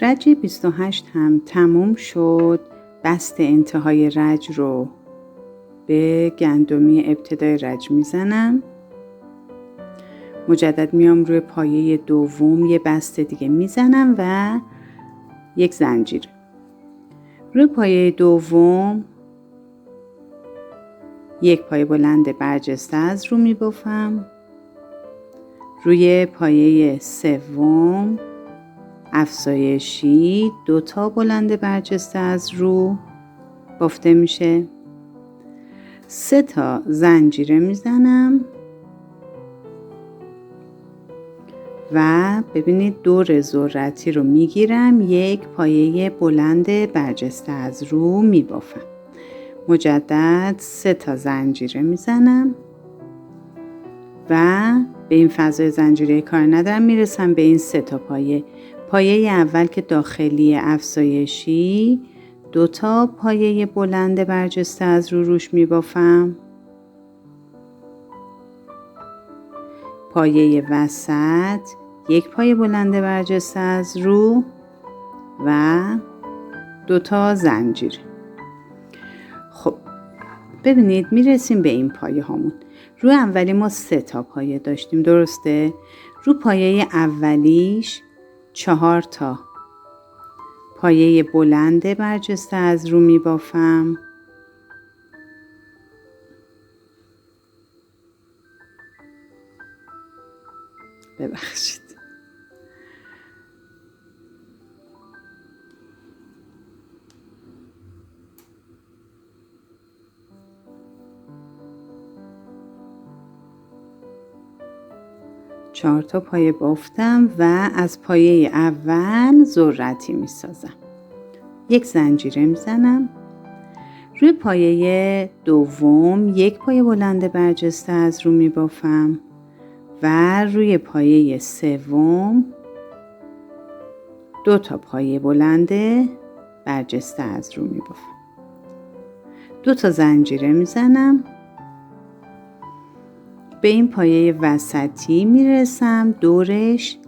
رج 28 هم تموم شد. بست انتهای رج رو به گندمی ابتدای رج میزنم. مجدد میام روی پایه دوم یه بست دیگه میزنم و یک زنجیر. روی پایه دوم یک پایه بلند برجسته از رو میبافم. روی پایه سوم افزایشی 2 تا بلند برجسته از رو بافته میشه. 3 تا زنجیره میزنم و ببینید دور ذرتی رو میگیرم، یک پایه بلند برجسته از رو میبافم. مجدد 3 تا زنجیره میزنم و به این فضای زنجیره کار ندارم، میرسم به این 3 تا پایه. پایه اول که داخلی افزایشی 2 تا پایه بلند برجسته از رو روش میبافم. پایه وسط یک پایه بلند برجسته از رو و 2 تا زنجیر. خب ببینید میرسیم به این پایه هامون. رو اولی ما 3 تا پایه داشتیم، درسته؟ رو پایه اولیش 4 تا پایه بلند برجسته از رو میبافم. ببخشید. چهار تا پایه بافتم و از پایه اول ذرتی می سازم. یک زنجیره می زنم. روی پایه دوم یک پایه بلند برجسته از رو می بافم و روی پایه سوم 2 تا پایه بلند برجسته از رو می بافم. 2 تا زنجیره می زنم. به این پایه وسطی می رسم، دورش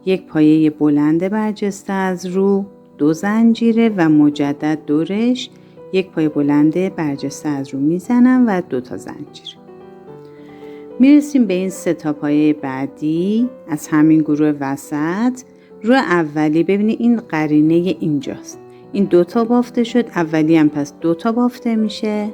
یک پایه بلند برجسته از رو، 2 زنجیره و مجدد دورش یک پایه بلند برجسته از رو می زنم و 2 تا زنجیره. می رسیم به این 3 تا پایه بعدی از همین گروه وسط. رو اولی ببینید این قرینه اینجاست، این 2 تا بافته شد، اولی هم پس 2 تا بافته میشه.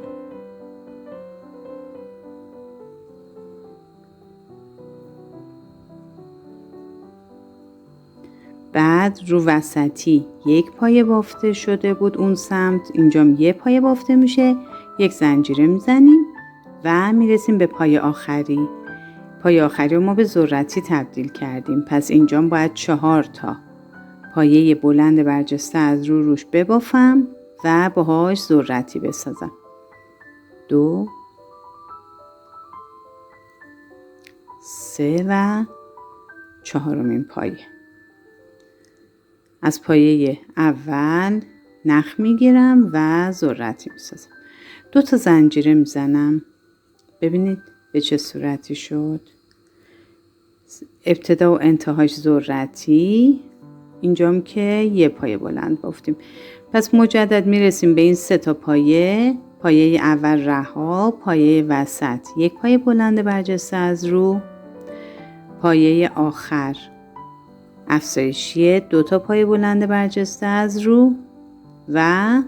بعد رو وسطی یک پایه بافته شده بود اون سمت، اینجام یک پایه بافته میشه، یک زنجیره میزنیم و میرسیم به پایه آخری. پایه آخری رو ما به ذرتی تبدیل کردیم، پس اینجام باید 4 تا پایه بلند برجسته از رو روش ببافم و باهاش ذرتی بسازم. 2 3 و 4مین پایه. از پایه اول نخ میگیرم و ذرتی میسازم. 2 تا زنجیره میزنم. ببینید به چه صورتی شد. ابتدا و انتهاش ذرتی، اینجام که یه پایه بلند بافتیم. پس مجدد میرسیم به این 3 تا پایه. پایه اول رها، پایه وسط یک پایه بلند برجسته از رو، پایه آخر افزایشی 2 تا پایه بلند برجسته از رو و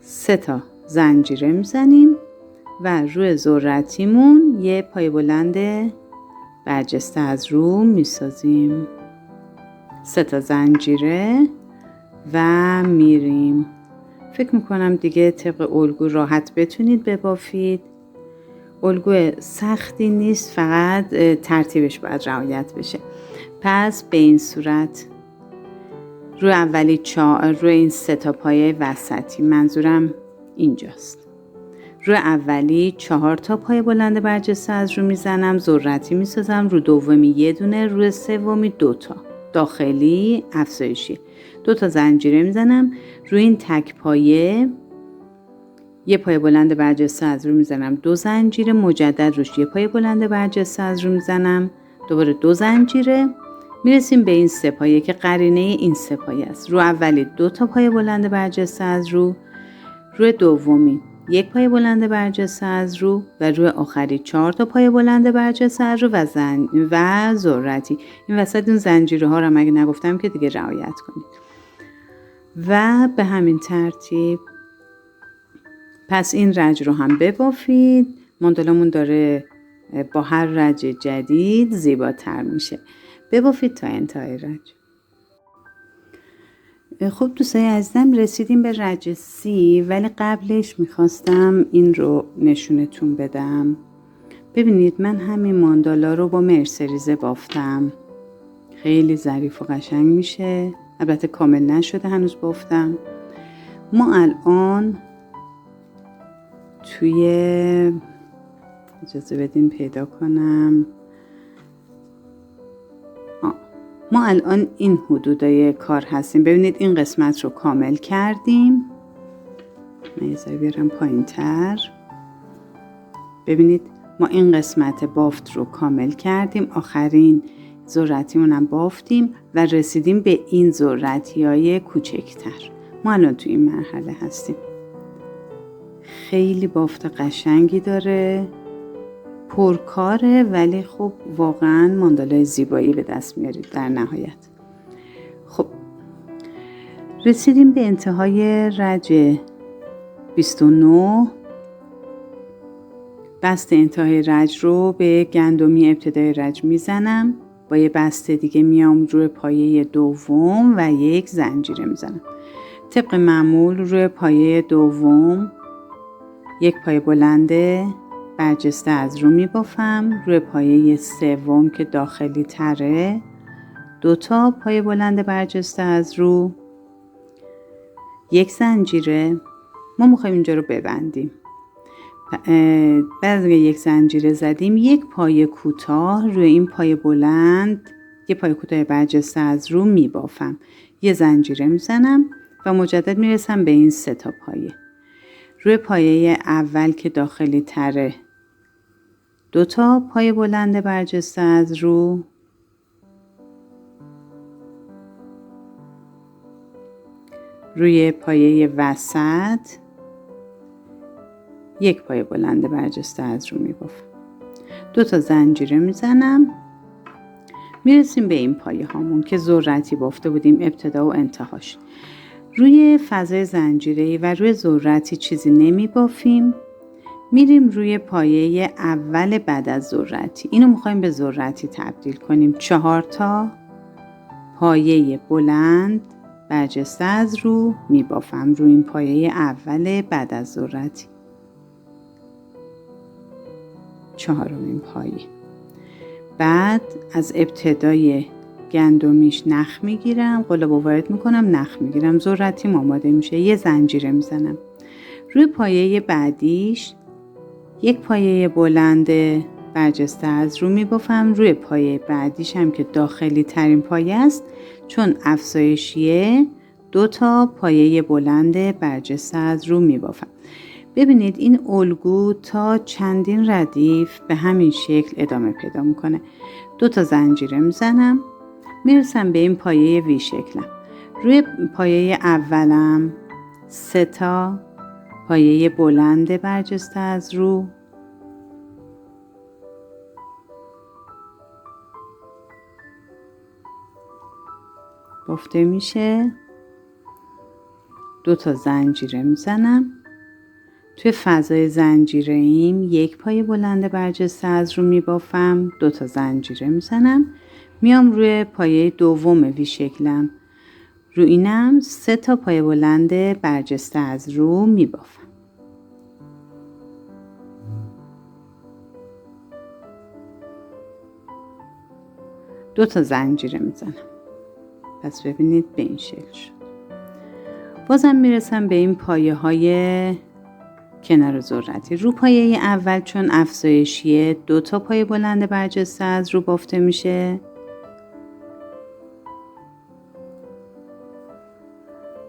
3 تا زنجیره میزنیم و روی ذرتیمون یه پایه بلند برجسته از رو میسازیم. 3 تا زنجیره و میریم. فکر میکنم دیگه طبق الگو راحت بتونید ببافید. الگو سختی نیست، فقط ترتیبش باید رعایت بشه. پس به این صورت روی اولی روی این 3 تا پایه وسطی، منظورم اینجاست، روی اولی 4 تا پایه بلند برجسته از رو میزنم، ذرتی میسازم. رو دومی یه دونه، روی سومی 2 تا داخلی افزایشی، 2 تا زنجیره میزنم. روی این تک پایه یه پایه بلند برجسته از رو میزنم، 2 زنجیره، مجدد روش یه پایه بلند برجسته از رو میزنم، دوباره 2 زنجیره، میرسیم به این 3 پایه که قرینه این 3 پایه است. رو اولی 2 تا پایه بلند برجسته از رو، روی دومی 1 پایه بلند برجسته از رو و روی آخری 4 تا پایه بلند برجسته از رو و ذرتی. این وسط اون زنجیره ها رو اگه نگفتم که دیگه رعایت کنید. و به همین ترتیب پس این رج رو هم ببافید. ماندالامون داره با هر رج جدید زیباتر میشه. ببافید تا انتهای رج. خب دوستای عزیزم رسیدیم به رج سی، ولی قبلش میخواستم این رو نشونتون بدم. ببینید من همین ماندالا رو با مرسریزه بافتم. خیلی ظریف و قشنگ میشه. البته کامل نشده هنوز بافتم. ما الان توی اجازه بدین پیدا کنم. ما الان این حدودای کار هستیم. ببینید این قسمت رو کامل کردیم. من یه ذره بیارم پایین تر. ببینید ما این قسمت بافت رو کامل کردیم. آخرین ذرتیمون هم بافتیم و رسیدیم به این ذرتیای کوچکتر. ما الان تو این مرحله هستیم. خیلی بافت قشنگی داره، پرکاره، ولی خب واقعا ماندالای زیبایی به دست میارید در نهایت. خب رسیدیم به انتهای رج 29. بست انتهای رج رو به گندمی ابتدای رج میزنم. با یه بسته دیگه میام روی پایه دوم و یک زنجیره میزنم. طبق معمول روی پایه دوم 1 پایه بلند برجسته از رو میبافم. روی پایه سوم که داخلی تره 2 تا پایه بلند برجسته از رو، 1 زنجیره. ما میخوایم اینجا رو ببندیم. بعد از 1 زنجیره زدیم 1 پایه کوتاه روی این پایه بلند، 1 پایه کوتاه برجسته از رو میبافم. 1 زنجیره میزنم و مجدد میرسم به این 3 تا پایه. روی پایه اول که داخلی تره 2 تا پایه بلند برجسته از رو، روی پایه وسط 1 پایه بلند برجسته از رو میبافم. 2 تا زنجیره میزنم. میرسیم به این پایه هامون که ذرتی بافته بودیم ابتدا و انتهاش. روی فضای زنجیره‌ای و روی ذرتی چیزی نمی بافیم. میریم روی پایه اول بعد از ذرتی. اینو میخوایم به ذرتی تبدیل کنیم. 4 تا پایه بلند برجسته از رو می بافم روی این پایه اول بعد از ذرتی. 4مین پایه. بعد از ابتدای گندمیش نخ میگیرم، قلاب وارد میکنم، نخ میگیرم، ذرتیم آماده میشه. 1 زنجیره میزنم. روی پایه بعدیش 1 پایه بلند برجسته از رو میبافم. روی پایه بعدیش هم که داخلی ترین پایه است، چون افزایشیه 2 تا پایه بلند برجسته از رو میبافم. ببینید این الگو تا چندین ردیف به همین شکل ادامه پیدا میکنه. 2 تا زنجیره میزنم. میرسم به این پایه وی شکلم. روی پایه اولم 3 تا پایه بلند برجسته از رو، بافته میشه. 2 تا زنجیره میزنم. توی فضای زنجیره ایم 1 پایه بلند برجسته از رو میبافم. 2 تا زنجیره میزنم. میام روی پایه دوم وی شکلم. رو اینم 3 تا پایه بلند برجسته از رو میبافم. 2 تا زنجیره میزنم. پس ببینید به این شکل شد. بازم میرسم به این پایه های کنار ذرتی. رو پایه اول چون افزایشیه 2 تا پایه بلند برجسته از رو بافته میشه.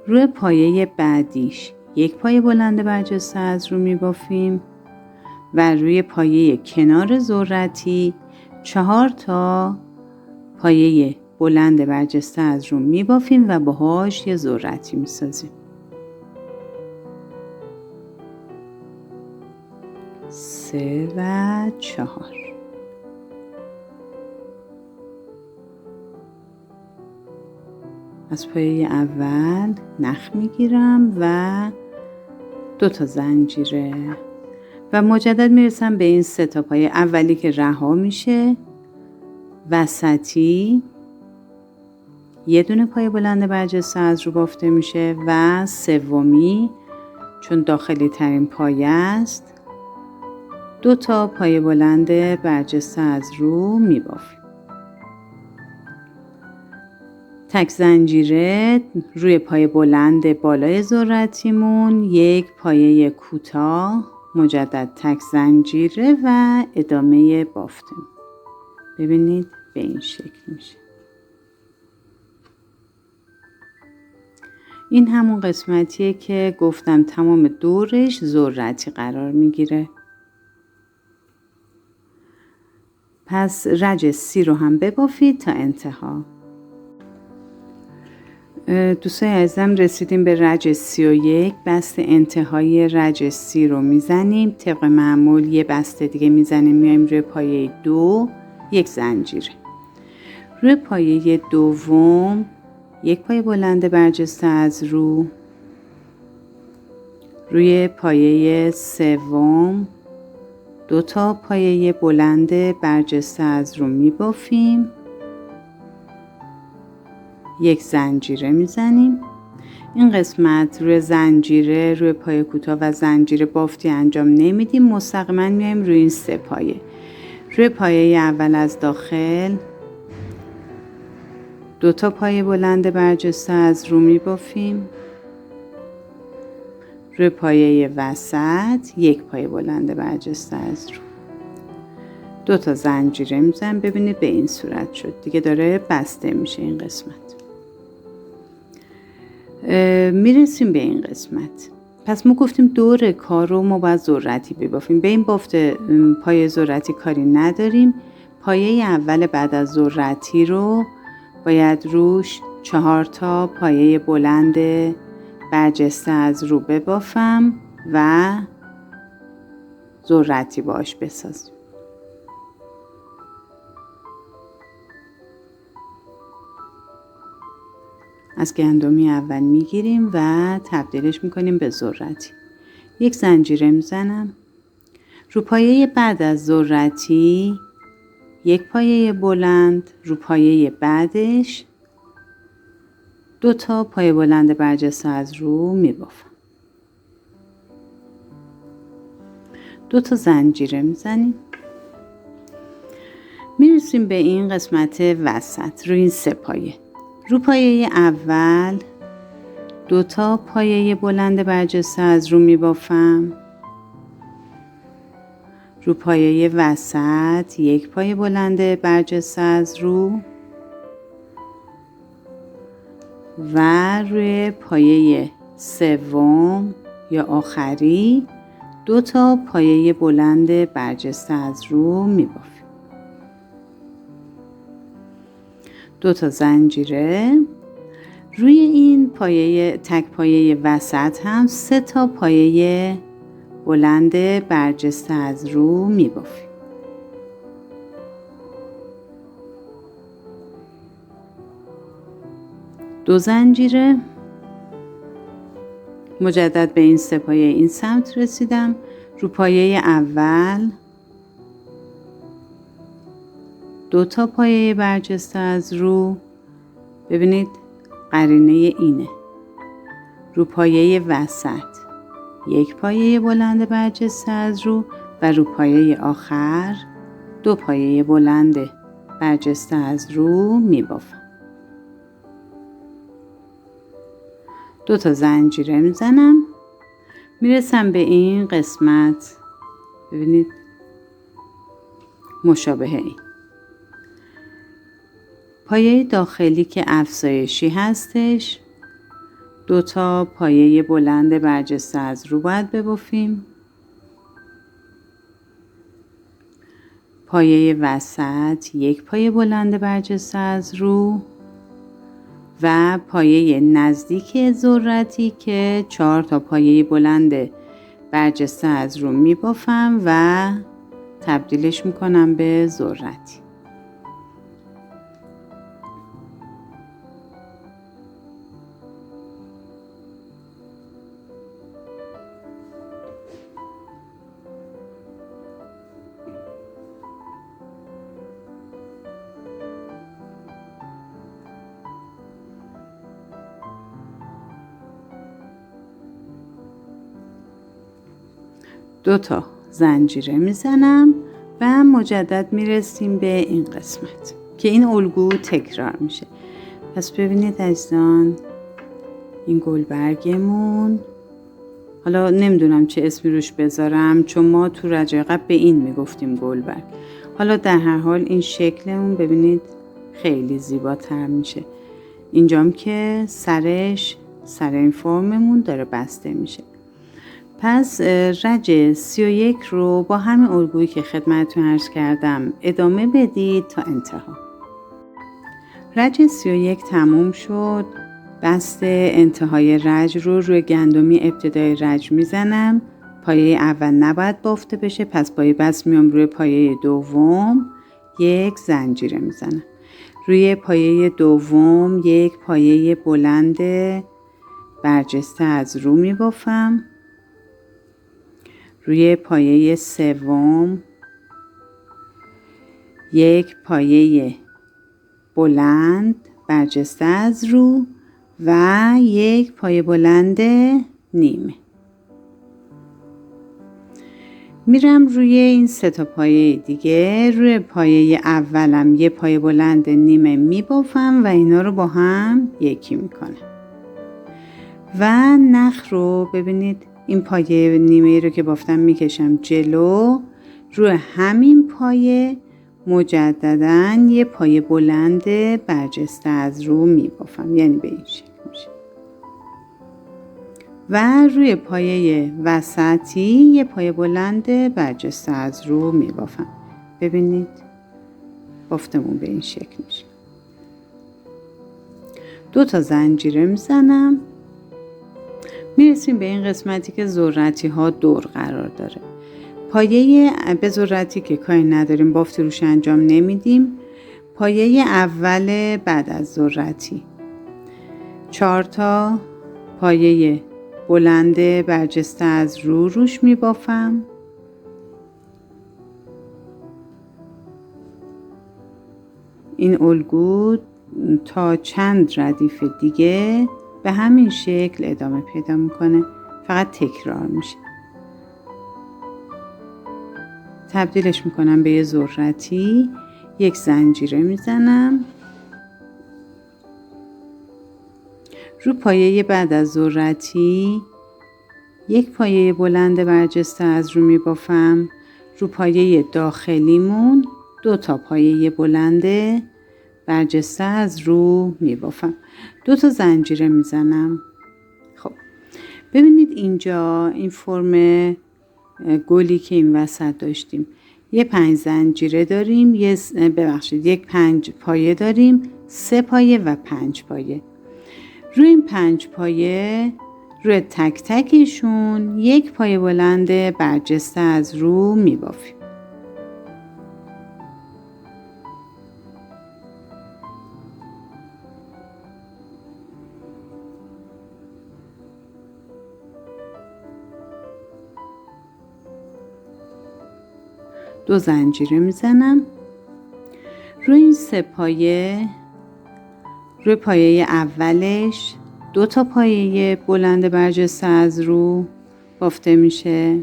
روی پایه بعدیش 1 پایه بلند برجسته از رو میبافیم و روی پایه کنار ذرتی 4 تا پایه بلند برجسته از رو میبافیم و باهاش یه ذرتی میسازیم. 3 و 4. از پایه اول نخ میگیرم و 2 تا زنجیره و مجدد میرسم به این 3 تا پایه. اولی که رها میشه، وسطی یه دونه پایه بلند برجسته از رو بافته میشه و سومی چون داخلی ترین پایه است 2 تا پایه بلند برجسته از رو میبافیم. تک زنجیره روی پایه بلند بالای ذرتیمون، یک پایه کوتاه، مجدد تک زنجیره و ادامه بافته. ببینید به این شکل میشه. این همون قسمتیه که گفتم تمام دورش ذرتی قرار میگیره. پس رج 30 رو هم ببافید تا انتها. دوستای عزیزم رسیدیم به رج 31. بست انتهای رج 30 رو میزنیم. طبق معمول یه بسته دیگه میزنیم، میایم روی پایه 2 یک زنجیره. روی پایه دوم یک پایه بلند برجسته از رو. روی پایه سوم 2 تا پایه بلند برجسته از رو میبافیم. یک زنجیره میزنیم. این قسمت روی زنجیره، روی پایه کوتاه و زنجیره بافتی انجام نمیدیم، مستقیما میایم روی این 3 پایه. روی پایه اول از داخل 2 تا پایه بلند برجسته از رو میبافیم. روی پایه وسط یک پایه بلند برجسته از رو. 2 تا زنجیره میزنم. ببینید به این صورت شد. دیگه داره بسته میشه این قسمت. میرسیم به این قسمت. پس ما گفتیم دور کار رو ما باید ذرتی ببافیم. به این بافت پایه ذرتی کاری نداریم. پایه اول بعد از ذرتی رو باید روش 4 تا پایه بلند برجسته از رو ببافم و ذرتی باش بسازیم. از گندمی اول میگیریم و تبدیلش میکنیم به ذرتی. یک زنجیره میزنم. رو پایه بعد از ذرتی یک پایه بلند، رو پایه بعدش 2 تا پایه بلند برجسته از رو میبافم. 2 تا زنجیره میزنیم. میرسیم به این قسمت وسط روی این 3 پایه. رو پایه اول 2 تا پایه بلند برجسته از رو میبافم. رو پایه وسط یک پایه بلند برجسته از رو و روی پایه سوم یا آخری 2 تا پایه بلند برجسته از رو میبافیم. 2 تا زنجیره. روی این پایه تک پایه وسط هم 3 تا پایه بلند برجسته از رو میبافیم. دو زنجیره. مجدد به این 3 پایه این سمت رسیدم. رو پایه اول 2 تا پایه برجسته از رو. ببینید قرینه اینه. رو پایه وسط یک پایه بلند برجسته از رو و رو پایه آخر 2 پایه بلند برجسته از رو میبافم. 2 تا زنجیره میزنم. میرسم به این قسمت. ببینید مشابه این پایه داخلی که افزایشی هستش 2 تا پایه بلند برجسته از رو باید ببافیم. پایه وسط یک پایه بلند برجسته از رو و پایه نزدیک ذرتی که 4 تا پایه بلند برجسته از رو میبافم و تبدیلش میکنم به ذرتی. دو تا زنجیره میزنم و مجدد میرسیم به این قسمت که این الگو تکرار میشه. پس ببینید عزیزان، این گلبرگمون، حالا نمیدونم چه اسمی روش بذارم چون ما تو رجع قبل به این میگفتیم گلبرگ. حالا در هر حال این شکلمون ببینید خیلی زیباتر میشه. اینجام که سر این فرممون داره بسته میشه. پس رج 31 رو با همین الگویی که خدمتتون عرض کردم ادامه بدید تا انتها. رج 31 تموم شد. بست انتهای رج رو روی گندمی ابتدای رج میزنم. پایه اول نباید بافته بشه، پس پایه بست میام روی پایه دوم یک زنجیره میزنم. روی پایه دوم یک پایه بلند برجسته از رو میبافم. روی پایه سوم یک پایه بلند برجسته از رو و یک پایه بلند نیمه. میرم روی این 3 تا پایه دیگه. روی پایه اولم یه پایه بلند نیمه میبافم و اینا رو با هم یکی میکنم و نخ رو ببینید این پایه نیمه رو که بافتم میکشم جلو. روی همین پایه مجدداً یه پایه بلند برجسته از رو میبافم، یعنی به این شکل میشه. و روی پایه وسطی یه پایه بلند برجسته از رو میبافم. ببینید بافتمون به این شکل میشه. 2 تا زنجیره میزنم. میرسیم به این قسمتی که ذرتی ها دور قرار داره. پایه به ذرتی که کاری نداریم، بافتی روش انجام نمیدیم. پایه اول بعد از ذرتی 4 تا پایه بلند برجسته از رو روش میبافم. این الگو تا چند ردیف دیگه به همین شکل ادامه پیدا میکنه، فقط تکرار میشه. تبدیلش میکنم به یه ذرتی، یک زنجیره میزنم. رو پایه بعد از ذرتی یک پایه بلند برجسته از رو میبافم. رو پایه داخلیمون 2 تا پایه بلند برجسته از رو میبافم. 2 تا زنجیره میزنم. خب ببینید اینجا این فرم گلی که این وسط داشتیم، یه 5 زنجیره داریم، یک 5 پایه داریم، 3 پایه و 5 پایه. روی این 5 پایه روی تک تکشون یک پایه بلند برجسته از رو میبافیم. دو زنجیره میزنم. روی این 3 پایه، روی پایه اولش 2 تا پایه بلند برجسته از رو بافته میشه.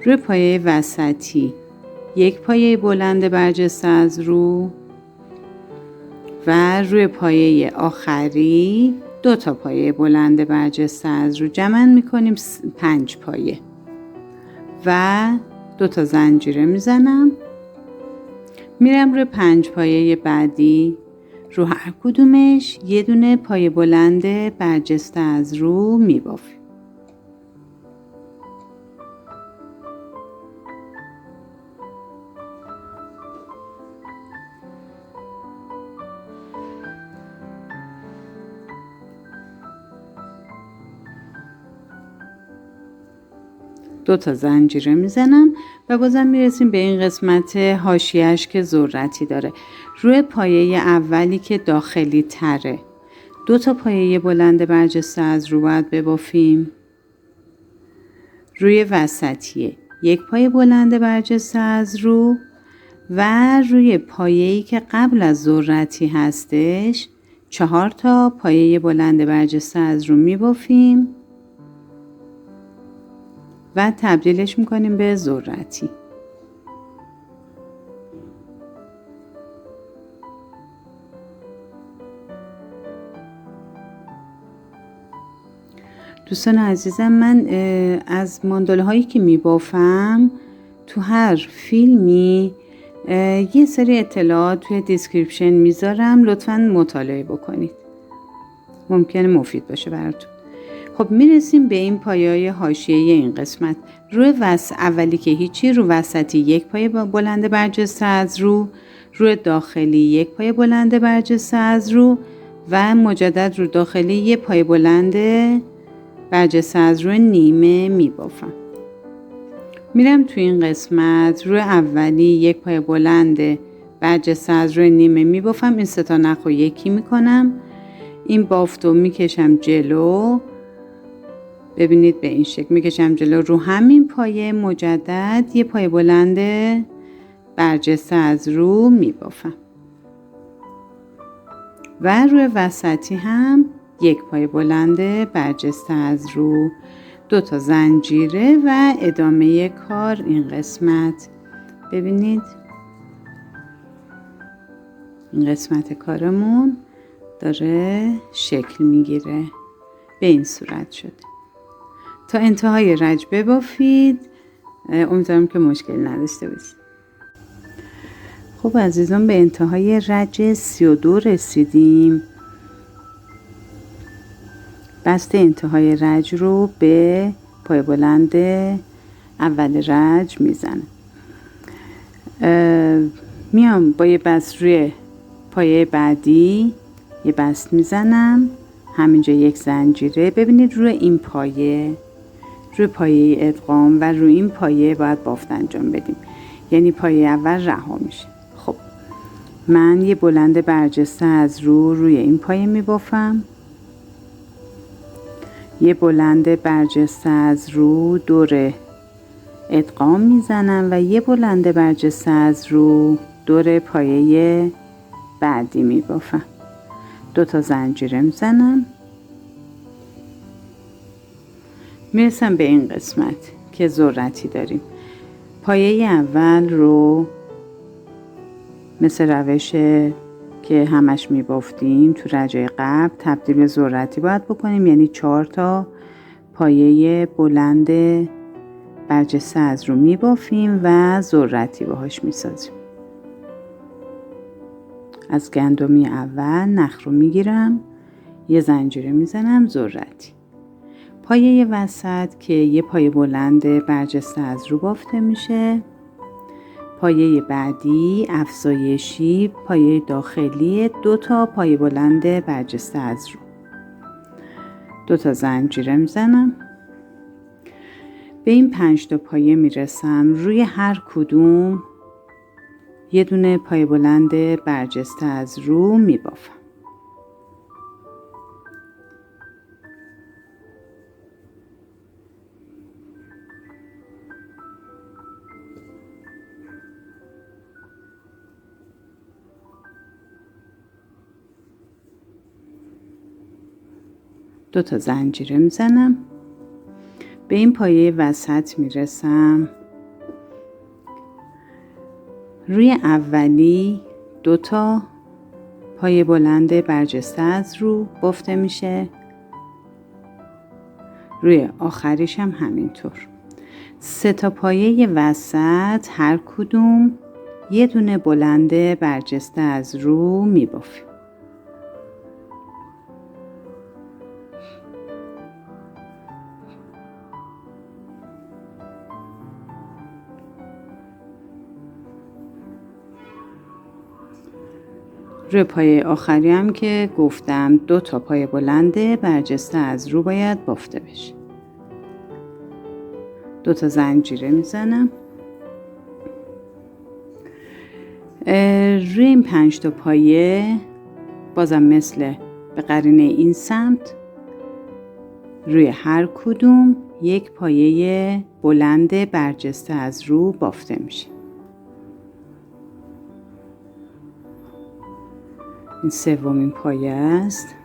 روی پایه وسطی یک پایه بلند برجسته از رو و روی پایه آخری 2 تا پایه بلند برجسته از رو. جمع میکنیم 5 پایه و 2 تا زنجیره میزنم. میرم روی 5 پایه بعدی، رو هر کدومش یه دونه پایه بلند برجسته از رو میبافیم. 2 تا زنجیره میزنم و بازم میرسیم به این قسمت حاشیه‌اش که ذرتی داره. روی پایه اولی که داخلی تره 2 تا پایه بلند برجسته از رو باید ببافیم. روی وسطیه 1 پایه بلند برجسته از رو و روی پایه‌ای که قبل از ذرتی هستش 4 تا پایه بلند برجسته از رو میبافیم و تبدیلش میکنیم به ذرتی. دوستان عزیزم، من از مانداله هایی که میبافم تو هر فیلمی یه سری اطلاعات توی دیسکریپشن میذارم، لطفاً مطالعه بکنید، ممکنه مفید باشه براتون. خب میرسیم به این پایه‌های حاشیه‌ای این قسمت. روی اولی که هیچی، رو وسطی 1 پایه بلند برجسته از رو داخلی 1 پایه بلند برجسته از رو و مجدد رو داخلی 1 پایه بلند برجسته از رو نیمه میبافم. میرم تو این قسمت روی اولی 1 پایه بلند برجسته از رو نیمه میبافم. این 3 تا نخ رو یکی میکنم، این بافت رو میکشم جلو، ببینید به این شکل میکشم جلو. رو همین پایه مجدد 1 پایه بلند برجسته از رو میبافم و روی وسطی هم 1 پایه بلند برجسته از رو، 2 تا زنجیره و ادامه کار این قسمت. ببینید این قسمت کارمون داره شکل میگیره، به این صورت شده. تا انتهای رج ببافید، امیدوارم که مشکل نداشته باشید. خب عزیزان، به انتهای رج 32 رسیدیم. بست انتهای رج رو به پای بلند اول رج میزنم. میام با یه بست روی پایه بعدی یه بست میزنم، همینجا 1 زنجیره. ببینید روی این پایه، روی پایه ادغام و روی این پایه باید بافت انجام بدیم، یعنی پایه اول رها میشه. خب من یه بلند برجسته از روی این پایه میبافم، یه بلند برجسته از رو دور ادغام میزنم و یه بلند برجسته از رو دور پایه بعدی میبافم. 2 تا زنجیره میزنم، میرسم به این قسمت که ذرتی داریم. پایه اول رو مثل روش که همش میبافتیم تو رجای قبل تبدیل به ذرتی باید بکنیم، یعنی 4 تا پایه بلند برجسته از رو میبافیم و ذرتی باهاش میسازیم. از گندمی اول نخ رو میگیرم، یه زنجیره میزنم، ذرتی. پایه وسط که یه پایه بلند برجسته از رو بافته میشه. پایه بعدی افزایشی پایه داخلی 2 تا پایه بلند برجسته از رو، 2 تا زنجیره میزنم. به این 5 تا پایه میرسم، روی هر کدوم یه دونه پایه بلند برجسته از رو میبافم. دو تا زنجیره میزنم. به این پایه وسط میرسم، روی اولی 2 تا پایه بلند برجسته از رو بافته میشه، روی آخریش هم همینطور. 3 تا پایه وسط هر کدوم یه دونه بلند برجسته از رو میبافیم. روی پایه آخری هم که گفتم 2 تا پایه بلند برجسته از رو باید بافته بشه. 2 تا زنجیره میزنم. روی این 5 تا پایه بازم مثل به قرینه این سمت روی هر کدوم یک پایه بلند برجسته از رو بافته میشه. این سومین پایه است.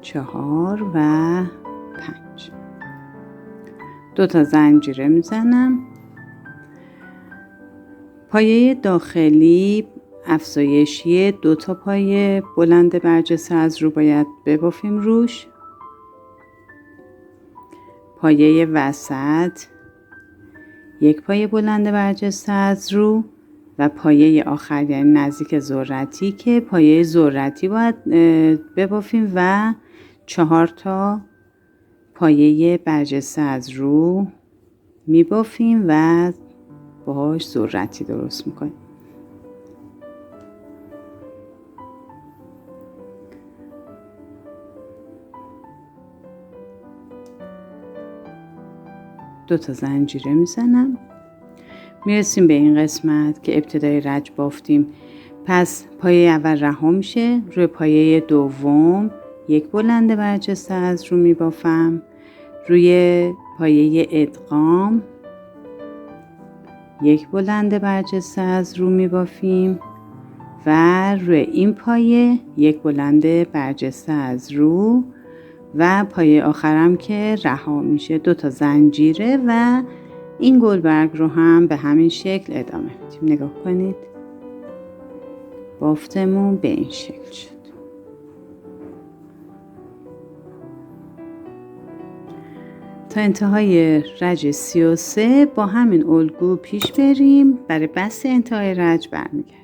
4 و 5. 2 تا زنجیره میزنم. پایه داخلی افزایشی 2 تا پایه بلند برجسته از رو باید ببافیم روش. پایه وسط یک پایه بلند برجسته از رو و پایه آخر یعنی نزدیک ذرتی که پایه ذرتی باید ببافیم و 4 تا پایه برجسته از رو میبافیم و باهاش ذرتی درست میکنیم. دو تا زنجیره میزنم. میرسیم به این قسمت که ابتدای رج بافتیم. پس پایه اول رها میشه. روی پایه دوم یک بلند برجسته از رو میبافم. روی پایه ادغام یک بلند برجسته از رو میبافیم و روی این پایه یک بلند برجسته از رو و پایه آخرم که رها میشه 2 تا زنجیره و این گلبرگ رو هم به همین شکل ادامه میدیم. نگاه کنید بافتمون به این شکل شد. تا انتهای رج 33 با همین الگو پیش بریم. برای بست انتهای رج برمیگردیم.